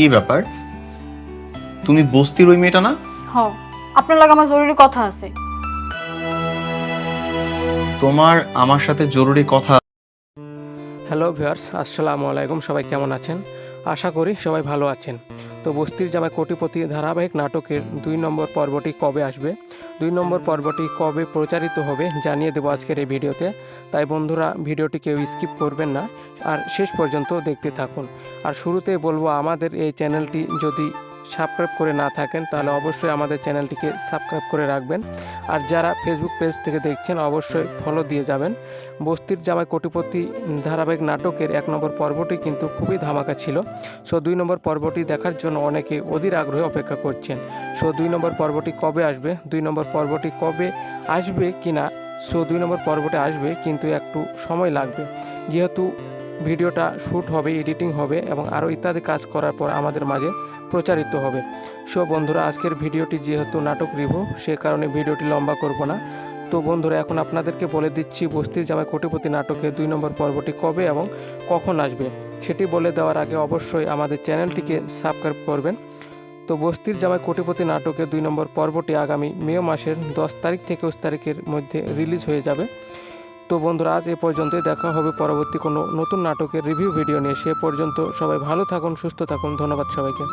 কি ব্যাপার? তুমি বস্তির ওই মেয়েটা না? হ, আপনার লাগে আমার জরুরি কথা আছে। তোমার আমার সাথে জরুরি কথা। হ্যালো ভিউয়ার্স, আসসালামু আলাইকুম। সবাই কেমন আছেন? আশা করি সবাই ভালো আছেন। তো বস্তির জামাই কোটিপতি ধারাবাহিক নাটকের 2 নম্বর পর্বটি কবে আসবে, 2 নম্বর পর্বটি কবে প্রচারিত হবে জানিয়ে দেবো আজকের এই ভিডিওতে। তাই বন্ধুরা, ভিডিওটি কেউ স্কিপ করবেন না আর শেষ পর্যন্ত দেখতে থাকুন। আর শুরুতেই বলবো, আমাদের এই চ্যানেলটি যদি সাবস্ক্রাইব করে না থাকেন তাহলে অবশ্যই আমাদের চ্যানেলটিকে সাবস্ক্রাইব করে রাখবেন। আর যারা ফেসবুক পেজ থেকে দেখছেন অবশ্যই ফলো দিয়ে যাবেন। বস্তির জামাই কোটিপতি ধারাবাহিক নাটকের 1 নম্বর পর্বটি কিন্তু খুবই ধামাকা ছিল। সো 2 নম্বর পর্বটি দেখার জন্য অনেকে অধীর আগ্রহে অপেক্ষা করছেন। সো 2 নম্বর পর্বটি কবে আসবে, 2 নম্বর পর্বটি কবে আসবে কিনা, সো 2 নম্বর পর্বটি আসবে কিন্তু একটু সময় লাগবে, যেহেতু ভিডিওটা শ্যুট হবে, এডিটিং হবে এবং আরও ইত্যাদি কাজ করার পর আমাদের মাঝে প্রচারিত হবে। সো বন্ধুরা, আজকের ভিডিওটি যেহেতু নাটক রিভিউ, সে কারণে ভিডিওটি লম্বা করব না। তো বন্ধুরা, এখন আপনাদেরকে বলে দিচ্ছি বস্তির জামাই কোটিপতি নাটকের 2 নম্বর পর্বটি কবে এবং কখন আসবে। সেটি বলে দেওয়ার আগে অবশ্যই আমাদের চ্যানেলটিকে সাবস্ক্রাইব করবেন। তো বস্তির জামাই কোটিপতি নাটকের 2 নম্বর পর্বটি আগামী মে মাসের 10 তারিখ থেকে 20 তারিখের মধ্যে রিলিজ হয়ে যাবে। তো বন্ধুরা, আজ এ পর্যন্তই। দেখা হবে পরবর্তী কোনো নতুন নাটকের রিভিউ ভিডিও নিয়ে। সে পর্যন্ত সবাই ভালো থাকুন, সুস্থ থাকুন। ধন্যবাদ সবাইকে।